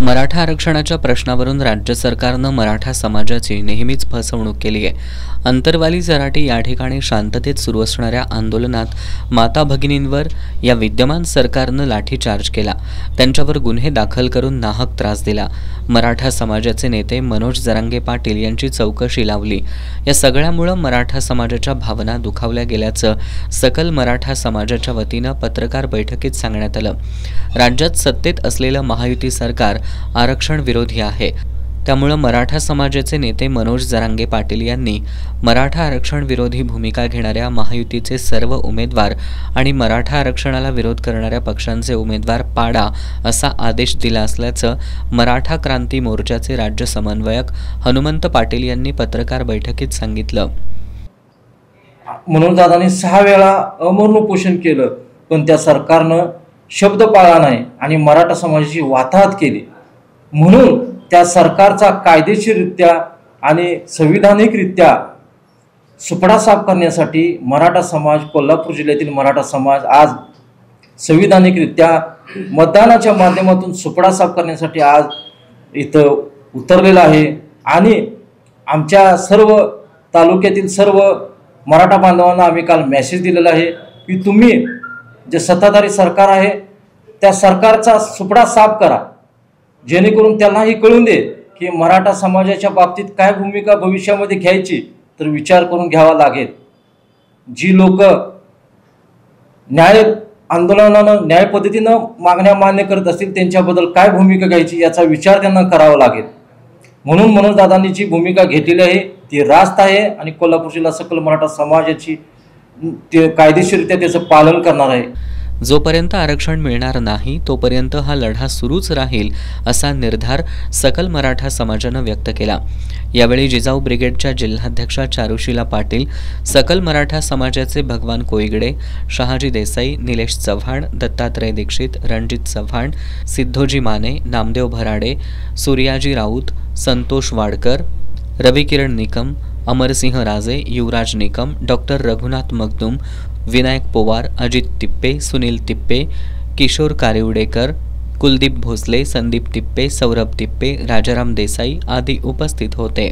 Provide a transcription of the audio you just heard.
मराठा आरक्षणाच्या प्रश्नावरून राज्य सरकारनं मराठा समाजाची नेहमीच फसवणूक केली आहे। अंतरवाली जराटी या ठिकाणी शांततेत सुरू असणाऱ्या आंदोलनात माता भगिनींवर या विद्यमान सरकारनं लाठीचार्ज केला, त्यांच्यावर गुन्हे दाखल करून नाहक त्रास दिला। मराठा समाजाचे नेते मनोज जरांगे पाटील यांची चौकशी लावली। या सगळ्यामुळे मराठा समाजाच्या भावना दुखावल्या गेल्याचं सकल मराठा समाजाच्या वतीनं पत्रकार बैठकीत सांगण्यात आलं। राज्यात सत्तेत असलेलं महायुती सरकार आरक्षण विरोधी आहे, त्यामुळे मराठा समाजाचे नेते मनोज जरांगे पाटील यांनी मराठा आरक्षण विरोधी भूमिका घेणाऱ्या महायुतीचे सर्व उमेदवार आणि मराठा आरक्षणाला विरोध करणाऱ्या पक्षांचे उमेदवार पाडा असा आदेश दिला असल्याचं मराठा क्रांती मोर्चाचे राज्य समन्वयक हनुमंत पाटील यांनी पत्रकार बैठकीत सांगितलं। मनोज दादांनी 6 वेळा अमरण उपोषण केलं, पण त्या सरकारनं शब्द पाळला नाही आणि मराठा समाजाची वाताहत केली। म्हणून त्या सरकारचा कायदेशीररित्या आणि संविधानिकरित्या सुपडा साफ करण्यासाठी मराठा समाज, कोल्हापूर जिल्ह्यातील मराठा समाज आज संविधानिकरित्या मतदानाच्या माध्यमातून सुपडा साफ करण्यासाठी आज इथं उतरलेला आहे। आणि आमच्या सर्व तालुक्यातील सर्व मराठा बांधवांना आम्ही काल मेसेज दिलेला आहे की तुम्ही जे सत्ताधारी सरकार आहे त्या सरकारचा सुपडा साफ करा, जेणेकरून त्यांनाही कळून दे की मराठा समाजाच्या बाबतीत काय भूमिका भविष्यामध्ये घ्यायची, तर विचार करून घ्यावा लागेल। जी लोक न्याय आंदोलनानं न्याय पद्धतीनं मागण्या मान्य करत असतील त्यांच्याबद्दल काय भूमिका घ्यायची याचा विचार त्यांना करावा लागेल। म्हणून मनोज दादांनी जी भूमिका घेतलेली आहे ती रास्त आहे आणि कोल्हापूर जिल्हा सकल मराठा समाजाची ते कायदेशीररित्या त्याचं पालन करणार आहे। जोपर्यंत आरक्षण मिळणार नाही तोपर्यंत हा लढा सुरूच राहील असा निर्धार सकल मराठा समाजानं व्यक्त केला। यावेळी जिजाऊ ब्रिगेडच्या जिल्हाध्यक्षा चारुशीला पाटील, सकल मराठा समाजाचे भगवान कोईगडे, शहाजी देसाई, निलेश चव्हाण, दत्तात्रय दीक्षित, रणजित चव्हाण, सिद्धोजी माने, नामदेव भराडे, सूर्याजी राऊत, संतोष वाडकर, रविकिरण निकम, अमरसिंह राजे, युवराज निकम, डॉक्टर रघुनाथ मगदूम, विनायक पोवार, अजित तिप्पे, सुनील तिप्पे, किशोर कारिवडेकर, कुलदीप भोसले, संदीप तिप्पे, सौरभ तिप्पे, राजाराम देसाई आदी उपस्थित होते।